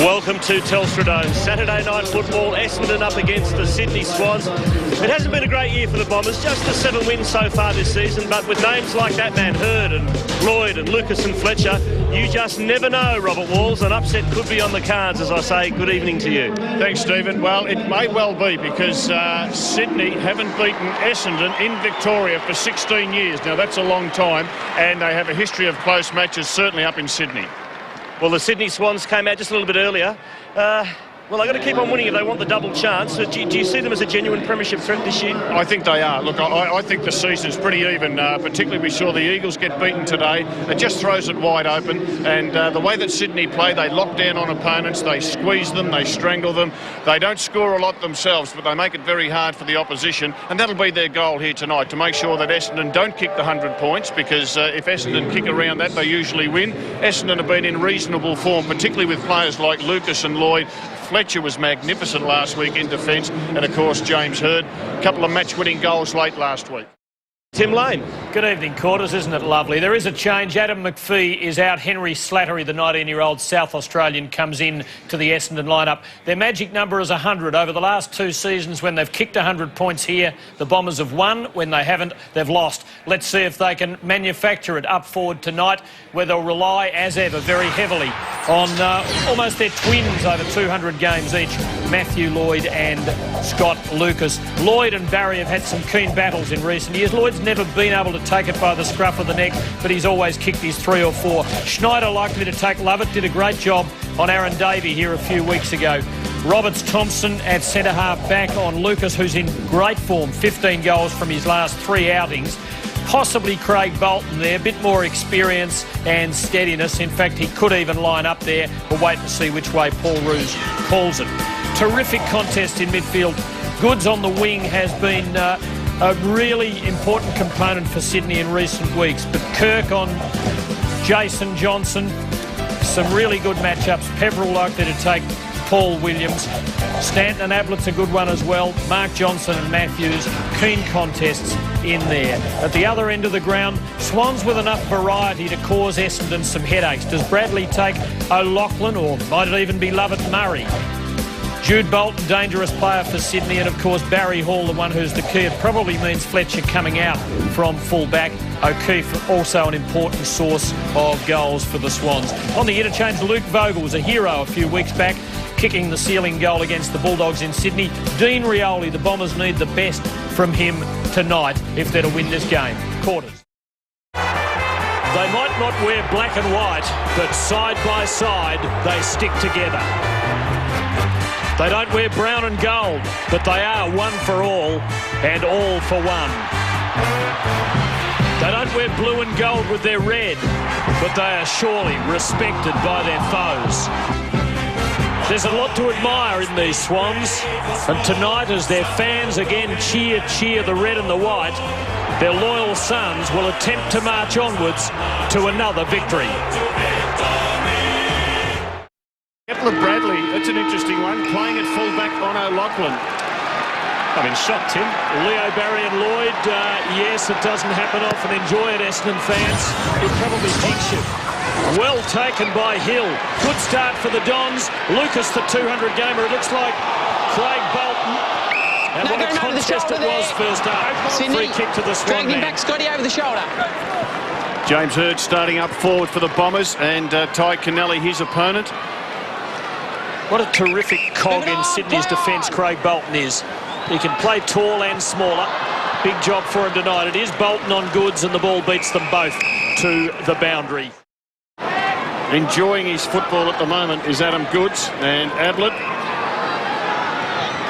Welcome to Telstra Dome. Saturday night football, Essendon up against the Sydney Swans. It hasn't been a great year for the Bombers, just the 7 wins so far this season, but with names like that man Hurd and Lloyd and Lucas and Fletcher, you just never know, Robert Walls. An upset could be on the cards, as I say. Good evening to you. Thanks, Stephen. Well, it may well be, because Sydney haven't beaten Essendon in Victoria for 16 years. Now, that's a long time, and they have a history of close matches, certainly up in Sydney. Well, the Sydney Swans came out just a little bit earlier. Well, they've got to keep on winning if they want the double chance. So do you see them as a genuine premiership threat this year? I think they are. Look, I think the season's pretty even. Particularly we saw the Eagles get beaten today. It just throws it wide open. And the way that Sydney play, they lock down on opponents, they squeeze them, they strangle them. They don't score a lot themselves, but they make it very hard for the opposition. And that'll be their goal here tonight, to make sure that Essendon don't kick the 100 points, because if Essendon kick around that, they usually win. Essendon have been in reasonable form, particularly with players like Lucas and Lloyd. Fletcher was magnificent last week in defence, and of course James Hurd, a couple of match-winning goals late last week. Tim Lane. Good evening, Quarters. Isn't it lovely? There is a change. Adam McPhee is out. Henry Slattery, the 19-year-old South Australian, comes in to the Essendon lineup. Their magic number is 100. Over the last 2 seasons, when they've kicked 100 points here, the Bombers have won. When they haven't, they've lost. Let's see if they can manufacture it up forward tonight, where they'll rely, as ever, very heavily on almost their twins over 200 games each, Matthew Lloyd and Scott Lucas. Lloyd and Barry have had some keen battles in recent years. Lloyd's never been able to take it by the scruff of the neck, but he's always kicked his 3 or 4. Schneider likely to take Lovett, did a great job on Aaron Davey here a few weeks ago. Roberts Thompson at centre-half back on Lucas, who's in great form, 15 goals from his last 3 outings. Possibly Craig Bolton there, a bit more experience and steadiness. In fact, he could even line up there. We'll wait and see which way Paul Roos calls it. Terrific contest in midfield. Goods on the wing has been a really important component for Sydney in recent weeks. But Kirk on Jason Johnson, some really good matchups. Peverill likely to take Paul Williams. Stanton and Ablett's a good one as well. Mark Johnson and Matthews, keen contests in there. At the other end of the ground, Swans with enough variety to cause Essendon some headaches. Does Bradley take O'Loughlin, or might it even be Lovett Murray? Jude Bolton, dangerous player for Sydney, and of course Barry Hall, the one who's the key. It probably means Fletcher coming out from full-back. O'Keefe, also an important source of goals for the Swans. On the interchange, Luke Vogel was a hero a few weeks back, kicking the sealing goal against the Bulldogs in Sydney. Dean Rioli, the Bombers need the best from him tonight if they're to win this game. Quarters. They might not wear black and white, but side by side they stick together. They don't wear brown and gold, but they are one for all and all for one. They don't wear blue and gold with their red, but they are surely respected by their foes. There's a lot to admire in these Swans, and tonight, as their fans again cheer the red and the white, their loyal sons will attempt to march onwards to another victory. Bradley, that's an interesting one, playing at full-back on O'Loughlin. I mean, shot, Tim. Leo, Barry and Lloyd, yes, it doesn't happen often. Enjoy it, Essendon fans. It probably jinx you. Well taken by Hill. Good start for the Dons. Lucas, the 200-gamer. It looks like Craig Bolton. And what a contest it was first half. Free kick to the Swan man. Dragging back Scotty over the shoulder. James Hurd starting up forward for the Bombers, and Ty Kennelly, his opponent. What a terrific cog in Sydney's defence Craig Bolton is. He can play tall and smaller. Big job for him tonight. It is Bolton on Goods, and the ball beats them both to the boundary. Enjoying his football at the moment is Adam Goods, and Ablett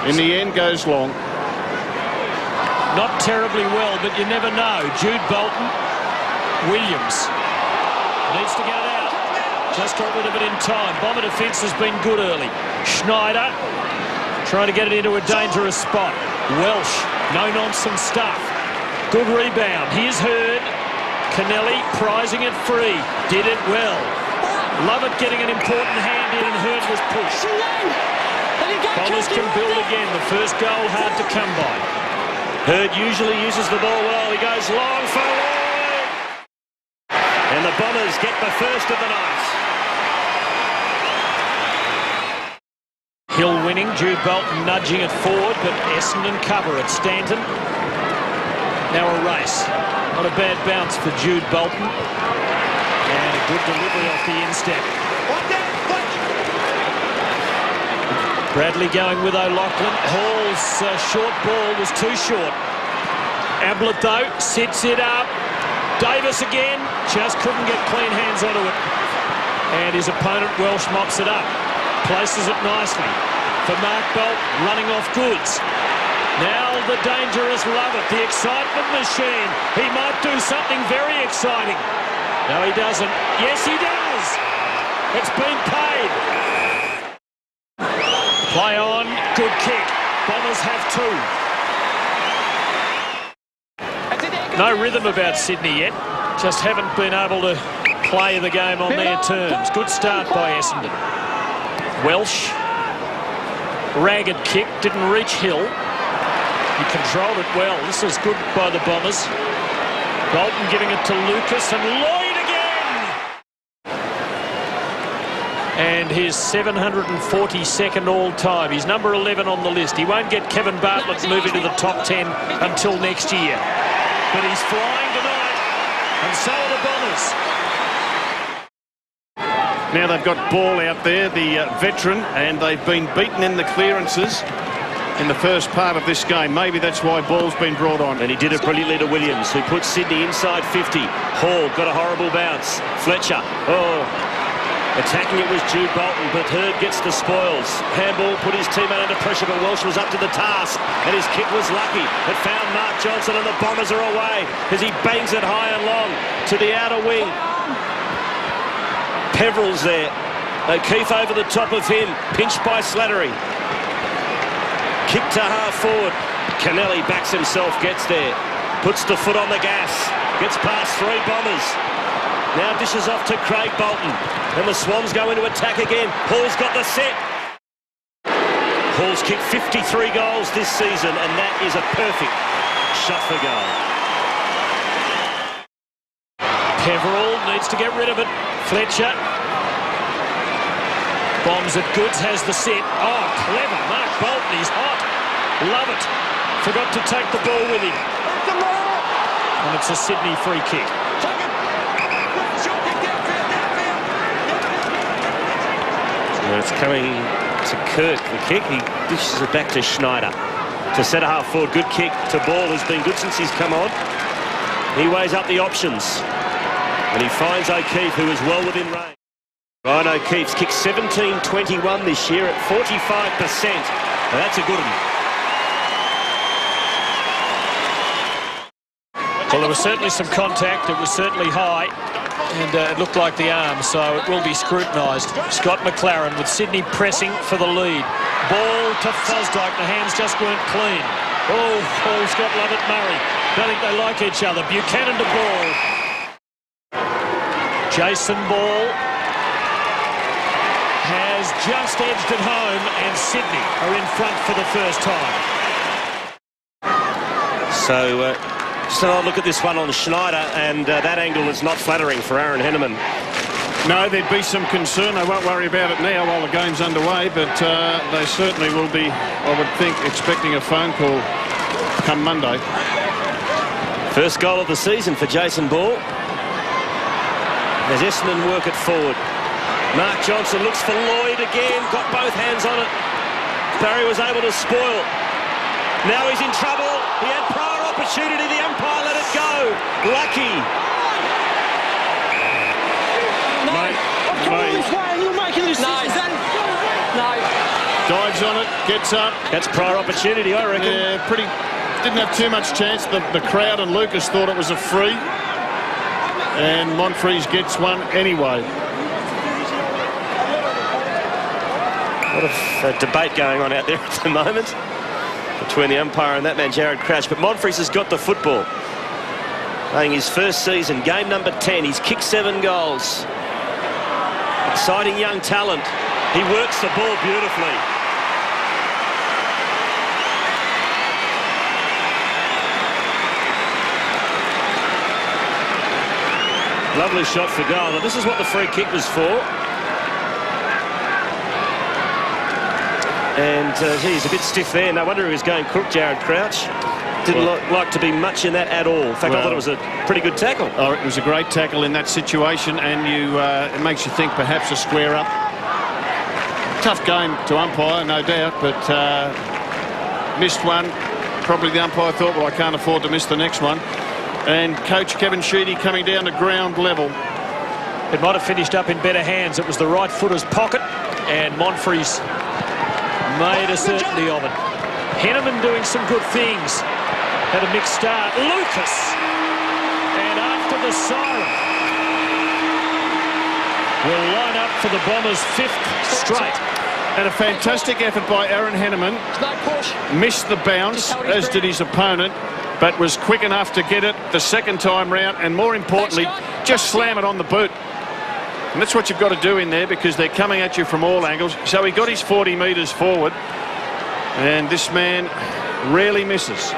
in the end goes long. Not terribly well, but you never know. Jude Bolton, Williams needs to get it out. Just got rid of it in time. Bomber defence has been good early. Schneider trying to get it into a dangerous spot. Welsh, no-nonsense stuff. Good rebound. Here's Hurd. Kennelly prizing it free. Did it well. Lovett getting an important hand in, and Hurd was pushed. Bombers can build again. The first goal hard to come by. Hurd usually uses the ball well. He goes long for Lloyd. And the Bombers get the first of the night. winning. Jude Bolton nudging it forward, but Essendon cover it. Stanton. Now a race. Not a bad bounce for Jude Bolton. And a good delivery off the instep. Bradley going with O'Loughlin. Hall's short ball was too short. Ablett, though, sits it up. Davis again. Just couldn't get clean hands onto it. And his opponent, Welsh, mops it up. Places it nicely for Mark Bolt, running off goods. Now the dangerous Lovett, the excitement machine. He might do something very exciting. No, he doesn't. Yes, he does. It's been paid. Play on. Good kick. Bombers have two. No rhythm about Sydney yet. Just haven't been able to play the game on their terms. Good start by Essendon. Welsh. Ragged kick. Didn't reach Hill. He controlled it well. This is good by the Bombers. Bolton giving it to Lucas and Lloyd again. And his 742nd all-time. He's number 11 on the list. He won't get Kevin Bartlett moving to the top 10 until next year. But he's flying tonight, and so are the Bombers. Now they've got Ball out there, the veteran, and they've been beaten in the clearances in the first part of this game. Maybe that's why Ball's been brought on. And he did it brilliantly to Williams, who put Sydney inside 50. Hall got a horrible bounce. Fletcher, attacking it was Jude Bolton, but Hurd gets the spoils. Handball put his teammate under pressure, but Welsh was up to the task, and his kick was lucky. It found Mark Johnson, and the Bombers are away as he bangs it high and long to the outer wing. Peverill's there. O'Keefe over the top of him, pinched by Slattery. Kick to half forward. Kennelly backs himself, gets there. Puts the foot on the gas. Gets past three Bombers. Now dishes off to Craig Bolton. And the Swans go into attack again. Hall's got the set. Hall's kicked 53 goals this season, and that is a perfect shot for goal. Peverill needs to get rid of it. Fletcher. Bombs at goods, has the set. Oh, clever. Mark Bolton, he's hot. Love it. Forgot to take the ball with him. And it's a Sydney free kick. Well, it's coming to Kirk, the kick. He dishes it back to Schneider. To centre half forward, good kick to Ball, who's been good since he's come on. He weighs up the options. And he finds O'Keefe, who is well within range. Ryan O'Keefe's kicked 17-21 this year at 45%. Now that's a good one. Well, there was certainly some contact. It was certainly high. And it looked like the arm, so it will be scrutinised. Scott McLaren with Sydney pressing for the lead. Ball to Fosdyke. The hands just weren't clean. Oh, Scott Lovett Murray. Don't think they like each other. Buchanan to Ball. Jason Ball has just edged it home, and Sydney are in front for the first time. So, just another look at this one on Schneider, and that angle is not flattering for Aaron Henneman. No, there'd be some concern. They won't worry about it now while the game's underway, but they certainly will be, I would think, expecting a phone call come Monday. First goal of the season for Jason Ball. As Essendon work it forward. Mark Johnson looks for Lloyd again. Got both hands on it. Barry was able to spoil. Now he's in trouble. He had prior opportunity. The umpire let it go. Lucky. Come all this way and you're making this decision. No. Dives on it, gets up. That's prior opportunity, I reckon. Yeah, didn't have too much chance. The crowd and Lucas thought it was a free. And Monfries gets one anyway. What a debate going on out there at the moment between the umpire and that man, Jared Crouch. But Monfries has got the football. Playing his first season, game number 10. He's kicked 7 goals. Exciting young talent. He works the ball beautifully. Lovely shot for goal. Now, this is what the free kick was for. And he's a bit stiff there. No wonder he was going crook, Jared Crouch. Didn't like to be much in that at all. In fact, I thought it was a pretty good tackle. Oh, it was a great tackle in that situation, and it makes you think perhaps a square up. Tough game to umpire, no doubt, but missed one. Probably the umpire thought, well, I can't afford to miss the next one. And coach Kevin Sheedy coming down to ground level. It might have finished up in better hands. It was the right footer's pocket, and Monfries made a certainty of it. Henneman doing some good things. Had a mixed start. Lucas, and after the siren, will line up for the Bombers' 5th straight. And a fantastic effort by Aaron Henneman. Missed the bounce, as did his opponent, but was quick enough to get it the second time round, and more importantly, just slam it on the boot. And that's what you've got to do in there, because they're coming at you from all angles. So he got his 40 metres forward, and this man rarely misses.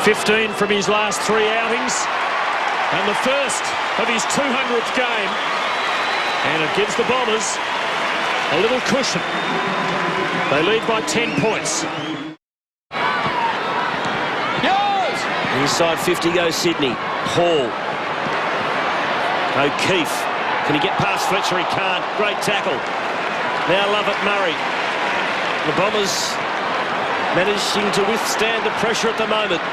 15 from his last 3 outings, and the first of his 200th game. And it gives the Bombers a little cushion. They lead by 10 points. Inside 50 goes Sydney. Hall. O'Keefe. Can he get past Fletcher? He can't. Great tackle. Now Lovett Murray. The Bombers managing to withstand the pressure at the moment.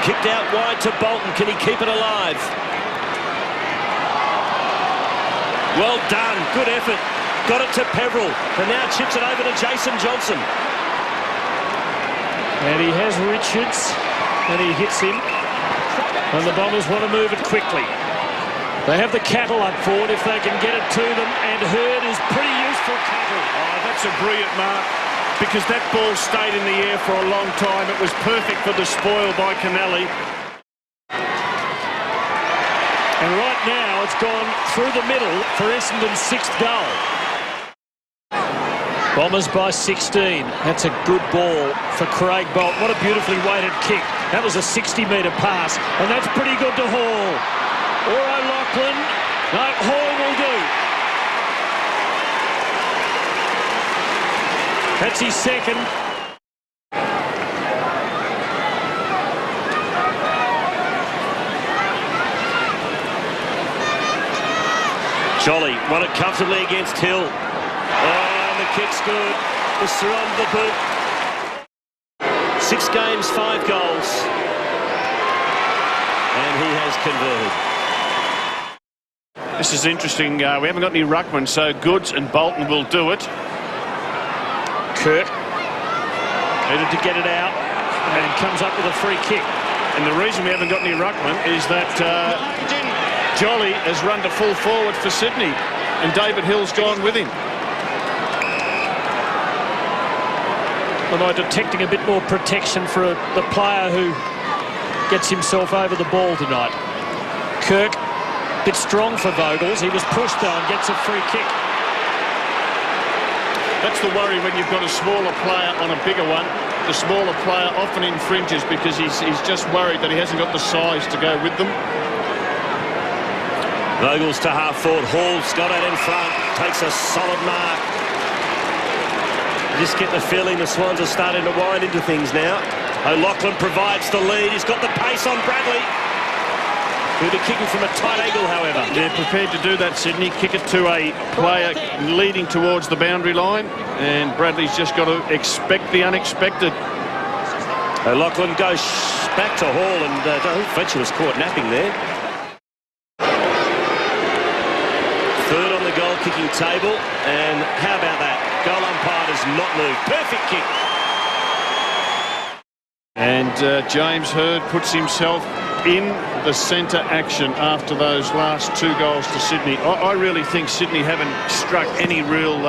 Kicked out wide to Bolton. Can he keep it alive? Well done. Good effort. Got it to Peverill. And now chips it over to Jason Johnson. And he has Richards. And he hits him. And the Bombers want to move it quickly. They have the cattle up forward if they can get it to them. And Hurd is pretty useful cattle. Oh, that's a brilliant mark, because that ball stayed in the air for a long time. It was perfect for the spoil by Kennelly. And right now it's gone through the middle for Essendon's 6th goal. Bombers by 16. That's a good ball for Craig Bolt. What a beautifully weighted kick. That was a 60-metre pass, and that's pretty good to Hall. Or O'Loughlin. No, Hall will do. That's his second. Jolly won it comfortably against Hill. Oh, and the kick's good. It's from the boot. 6 games, 5 goals. And he has converted. This is interesting. We haven't got any ruckmen, so Goods and Bolton will do it. Kurt needed to get it out, and comes up with a free kick. And the reason we haven't got any ruckmen is that Jolly has run to full forward for Sydney, and David Hill's gone with him. Although detecting a bit more protection for the player who gets himself over the ball tonight. Kirk, a bit strong for Vogels. He was pushed though and gets a free kick. That's the worry when you've got a smaller player on a bigger one. The smaller player often infringes because he's just worried that he hasn't got the size to go with them. Vogels to half forward. Hall's got it in front. Takes a solid mark. Just get the feeling the Swans are starting to wind into things now. O'Loughlin provides the lead. He's got the pace on Bradley. He'll be kicking from a tight angle, however. They're prepared to do that, Sydney. Kick it to a player leading towards the boundary line, and Bradley's just got to expect the unexpected. O'Loughlin goes back to Hall, and I think Fletcher was caught napping there. Third on the goal-kicking table, and how about that? Goal umpire does not move. Perfect kick. And James Hurd puts himself in the centre action after those last 2 goals to Sydney. I really think Sydney haven't struck any real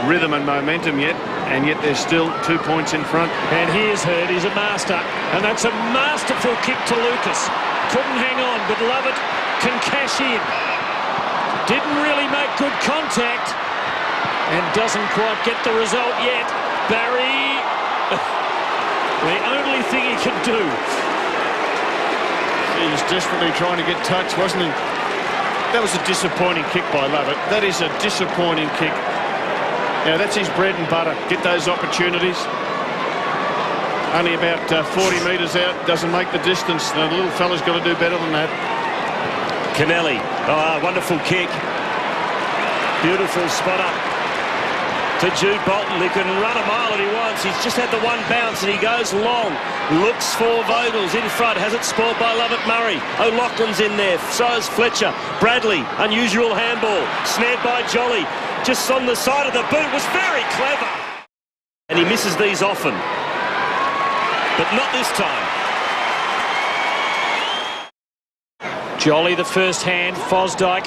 rhythm and momentum yet, and yet they're still 2 points in front. And here's Hurd, he's a master, and that's a masterful kick to Lucas. Couldn't hang on, but Lovett can cash in. Didn't really make good contact, and doesn't quite get the result yet. Barry, the only thing he can do. He was desperately trying to get touch, wasn't he? That was a disappointing kick by Lovett. That is a disappointing kick. Yeah, that's his bread and butter. Get those opportunities. Only about 40 metres out. Doesn't make the distance. The little fella's got to do better than that. Kennelly. Oh, wonderful kick. Beautiful spot up to Jude Bolton, who can run a mile if he wants. He's just had the one bounce and he goes long. Looks for Vogels in front. Has it spoiled by Lovett Murray. O'Loughlin's in there. So is Fletcher. Bradley, unusual handball. Snared by Jolly. Just on the side of the boot. Was very clever. And he misses these often. But not this time. Jolly the first hand. Fosdyke.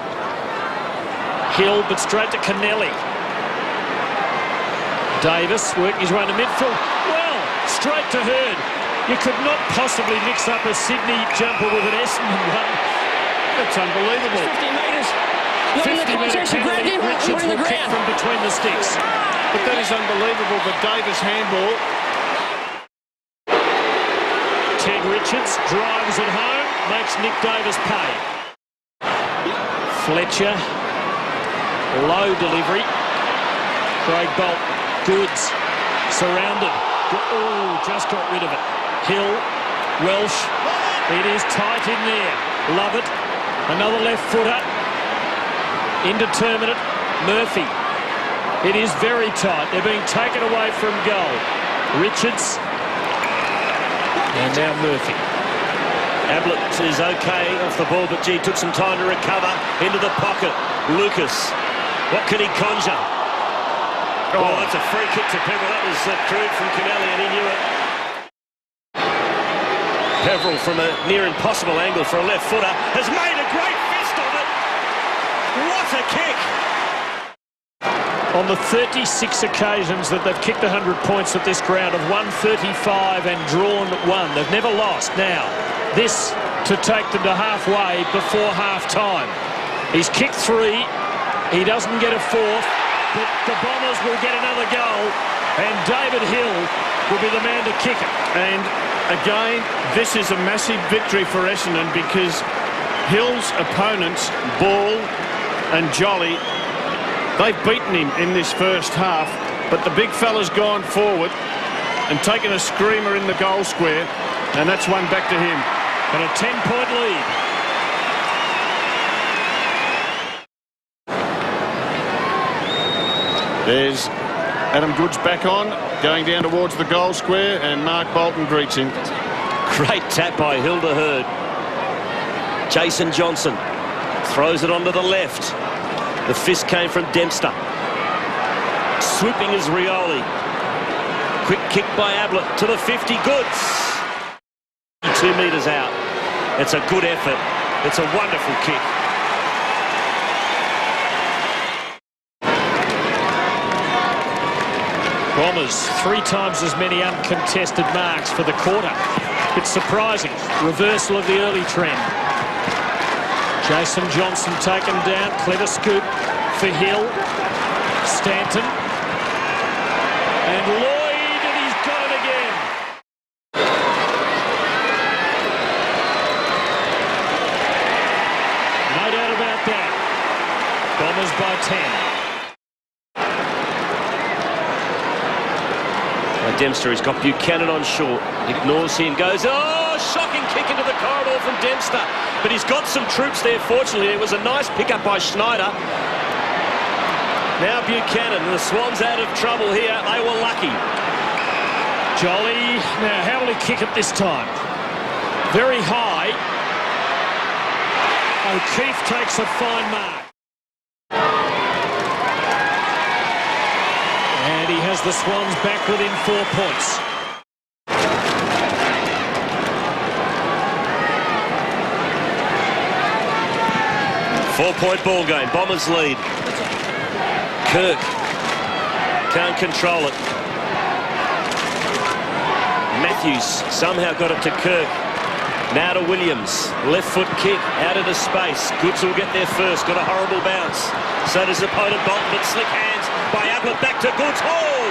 Hill, but straight to Kennelly. Davis working his way to midfield. Well, straight to Hurd. You could not possibly mix up a Sydney jumper with an Essendon one. That's unbelievable. 50 metres. 50-metre penalty. Richards will kick from between the sticks. But that is unbelievable, the Davis handball. Ted Richards drives it home, makes Nick Davis pay. Fletcher, low delivery. Craig Bolt, Goods, surrounded. Oh, just got rid of it. Hill, Welsh, it is tight in there. Lovett, another left footer. Indeterminate, Murphy. It is very tight. They're being taken away from goal. Richards. And now Murphy. Ablett is okay off the ball, but gee, took some time to recover. Into the pocket. Lucas. What can he conjure? Oh, that's a free kick to Peverill. That was crude from Kennelly, and he knew it. Peverill from a near impossible angle for a left footer has made a great fist of it. What a kick! On the 36 occasions that they've kicked 100 points at this ground, have won 35 and drawn 1. They've never lost. Now, this to take them to halfway before half-time. He's kicked 3. He doesn't get a 4th, but the Bombers will get another goal, and David Hill will be the man to kick it. And again, this is a massive victory for Essendon because Hill's opponents, Ball and Jolly, they've beaten him in this first half, but the big fella's gone forward and taken a screamer in the goal square, and that's one back to him. And a 10-point lead. There's Adam Goods back on, going down towards the goal square, and Mark Bolton greets him. Great tap by Hilda Hurd. Jason Johnson throws it onto the left. The fist came from Dempster. Swooping is Rioli. Quick kick by Ablett to the 50. Goods. 2 metres out. It's a good effort. It's a wonderful kick. Bombers, 3 times as many uncontested marks for the quarter. It's surprising. Reversal of the early trend. Jason Johnson taken down. Clever scoop for Hill. Stanton. And Lloyd, and he's got it again. No doubt about that. Bombers by 10. Dempster has got Buchanan on short. Ignores him. Goes, oh, shocking kick into the corridor from Dempster. But he's got some troops there, fortunately. It was a nice pick-up by Schneider. Now Buchanan. The Swans out of trouble here. They were lucky. Jolly. Now, how will he kick it this time? Very high. O'Keefe takes a fine mark. And he has the Swans back within 4 points. Four-point ball game. Bombers lead. Kirk can't control it. Matthews somehow got it to Kirk. Now to Williams. Left foot kick out into space. Goods will get there first. Got a horrible bounce. So does opponent Bolton, but slick hands by Ablett back to Goods. Oh!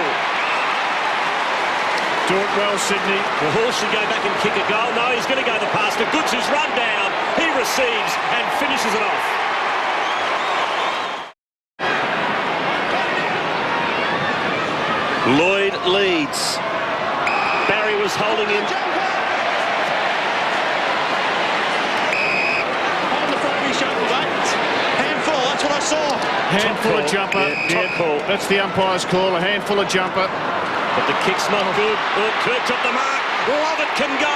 Do it well, Sydney. The Horse should go back and kick a goal. No, he's going to go the pass to Goods, who's run down. He receives and finishes it off. leads. Barry was holding him. Handful, that's what I saw. Handful of jumper. Top call. That's the umpire's call, a handful of jumper. But the kick's not good. Oh, Kirk's up the mark. Lovett can go.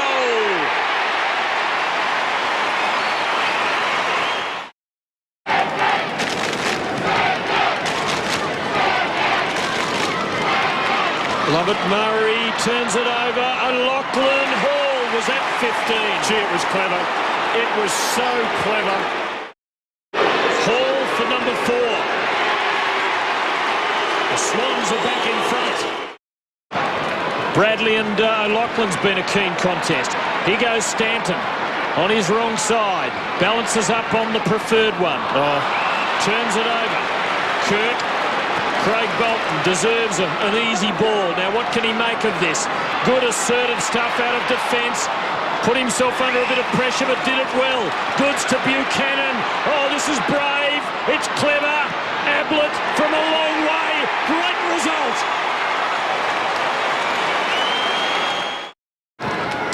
Lovett Murray turns it over. And Lachlan Hall was at 15. Gee, it was clever. It was so clever. Hall for number 4. The Swans are back in front. Bradley and O'Loughlin's been a keen contest. Here goes Stanton on his wrong side. Balances up on the preferred one. Turns it over. Kirk. Craig Bolton deserves an easy ball. Now what can he make of this? Good assertive stuff out of defence. Put himself under a bit of pressure but did it well. Goods to Buchanan. Oh, this is brave. It's clever. Ablett from a long way. Great result.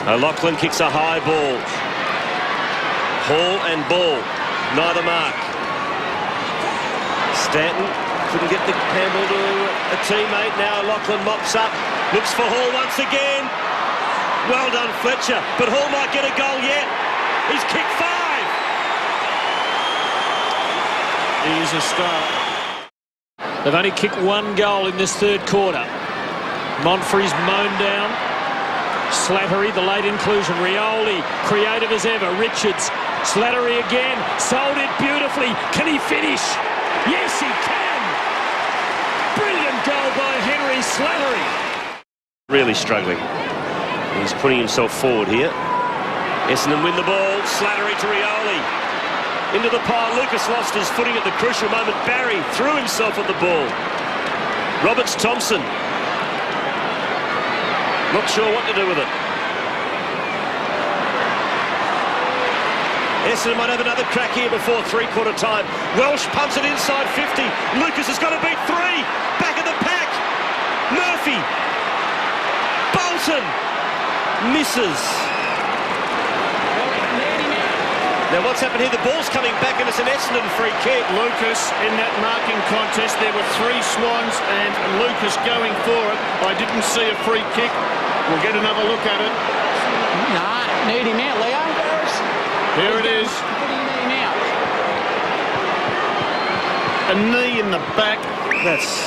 O'Loughlin kicks a high ball. Hall and ball. Neither mark. Stanton couldn't get the handball to a teammate. Now O'Loughlin mops up. Looks for Hall once again. Well done, Fletcher. But Hall might get a goal yet. He's kicked 5. He is a star. They've only kicked 1 goal in this third quarter. Monfrey's mown down. Slattery, the late inclusion. Rioli, creative as ever. Richards, Slattery again. Sold it beautifully. Can he finish? Yes, he can. Brilliant goal by Henry Slattery. Really struggling. He's putting himself forward here. Essendon win the ball. Slattery to Rioli. Into the pile. Lucas lost his footing at the crucial moment. Barry threw himself at the ball. Roberts-Thompson. Not sure what to do with it. Essendon might have another crack here before three-quarter time. Welsh pumps it inside 50. Lucas has got to beat 3. Back of the pack. Murphy. Bolton. Misses. Now what's happened here? The ball's coming back and it's an Essendon free kick. Lucas in that marking contest. There were 3 Swans and Lucas going for it. I didn't see a free kick. We'll get another look at it. Nah, need him out, Leo. Here it is. Need him out. A knee in the back.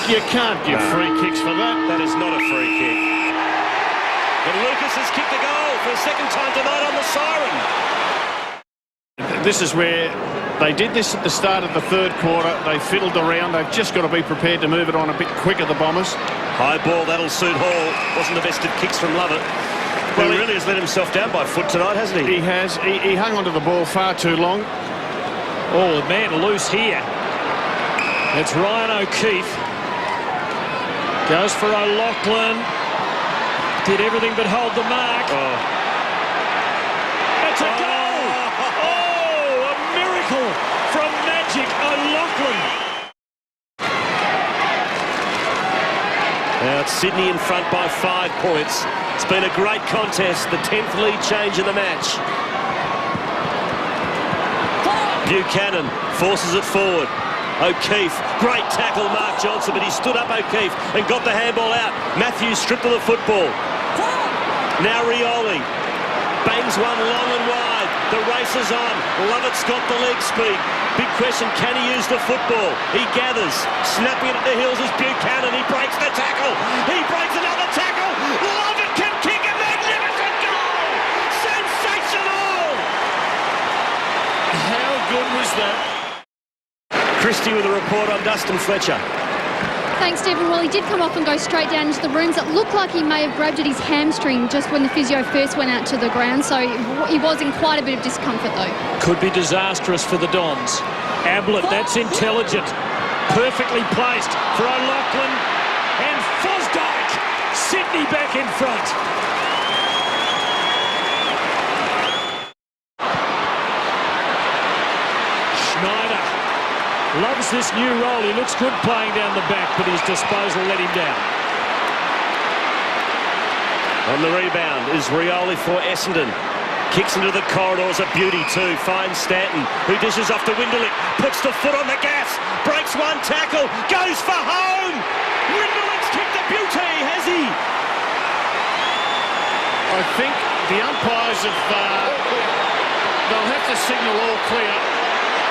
You can't give free kicks for that. That is not a free kick. And Lucas has kicked a goal for a second time tonight on the siren. This is where they did this at the start of the third quarter. They fiddled around. They've just got to be prepared to move it on a bit quicker, the Bombers. High ball, that'll suit Hall. Wasn't the best of kicks from Lovett. Well, he really has let himself down by foot tonight, hasn't he? He has. He hung onto the ball far too long. Oh, the man loose here. It's Ryan O'Keefe. Goes for O'Loughlin. Did everything but hold the mark. It's a goal! Oh, a miracle from Magic O'Loughlin. Now it's Sydney in front by 5 points. It's been a great contest, the 10th lead change in the match. Buchanan forces it forward. O'Keefe, great tackle, Mark Johnson, but he stood up O'Keefe and got the handball out. Matthews stripped of the football. Now Rioli bangs one long and wide. The race is on. Lovett's got the leg speed. Big question, can he use the football? He gathers. Snapping it at the heels is Buchanan. He breaks the tackle. He breaks another tackle. Lovett can kick a magnificent goal. Sensational. How good was that? Christie with a report on Dustin Fletcher. Thanks, Stephen. Well, he did come off and go straight down into the rooms. It looked like he may have grabbed at his hamstring just when the physio first went out to the ground, so he was in quite a bit of discomfort, though. Could be disastrous for the Dons. Ablett, that's intelligent. Perfectly placed for O'Loughlin. And Fosdyke. Sydney back in front. Schneider loves this new role. He looks good playing down the back, but his disposal let him down. On the rebound is Rioli for Essendon. Kicks into the corridors, a beauty too. Finds Stanton, who dishes off to Winderlick. Puts the foot on the gas. Breaks one tackle. Goes for home. Winderlick's kicked a beauty, has he? I think the umpires they'll have to signal all clear.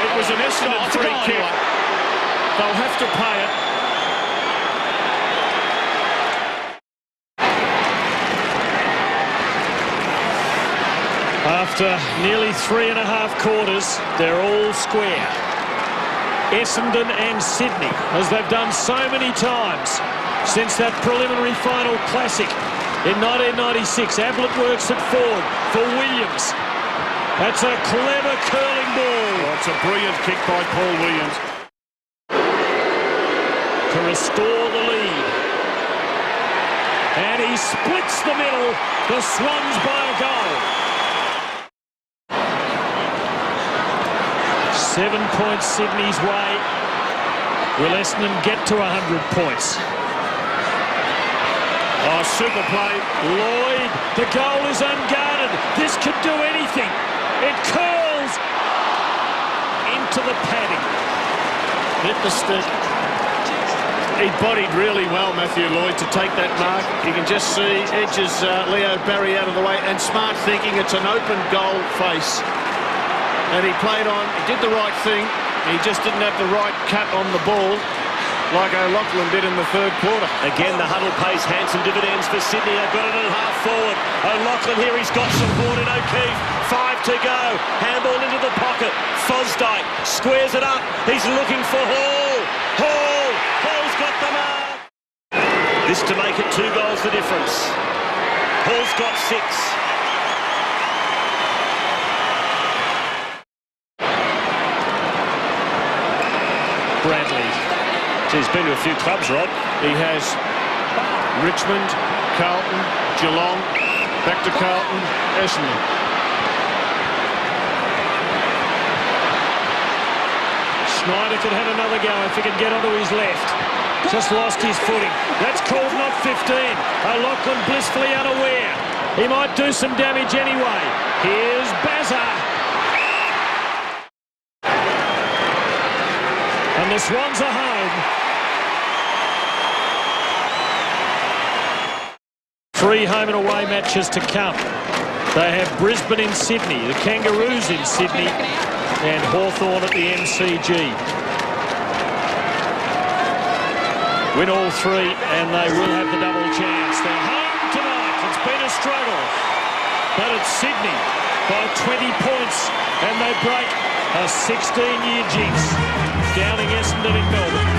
It was an Essendon free kick. They'll have to pay it. After nearly 3.5 quarters, they're all square. Essendon and Sydney, as they've done so many times since that preliminary final classic in 1996. Ablett works at forward for Williams. That's a clever curling ball. Oh, it's a brilliant kick by Paul Williams. To restore the lead. And he splits the middle. The Swans by a goal. 7 points Sydney's way. Will Essendon get to 100 points? Oh, super play. Lloyd, the goal is unguarded. This could do anything. It curls into the padding. Hit the stick. He bodied really well, Matthew Lloyd, to take that mark. You can just see edges Leo Barry out of the way, and smart thinking. It's an open goal face. And he played on, he did the right thing. He just didn't have the right cut on the ball like O'Loughlin did in the third quarter. Again, the huddle pays handsome dividends for Sydney. They've got it at half forward. O'Loughlin here, he's got support in O'Keefe. 5 to go. Handball into the pocket. Fosdyke squares it up. He's looking for Hall. Hall's got the mark. This to make it 2 goals the difference. Hall's got 6. Bradley. He's been to a few clubs, Rod. He has Richmond, Carlton, Geelong, back to Carlton, Essendon. Schneider could have another go if he could get onto his left. Just lost his footing. That's called not 15. O'Loughlin blissfully unaware. He might do some damage anyway. Here's Bazza. And the Swans are home. 3 home and away matches to come. They have Brisbane in Sydney, the Kangaroos in Sydney, and Hawthorn at the MCG. Win all 3 and they will have the double chance. They're home tonight. It's been a struggle. But it's Sydney by 20 points and they break a 16-year jinx. Downing Essendon in Melbourne.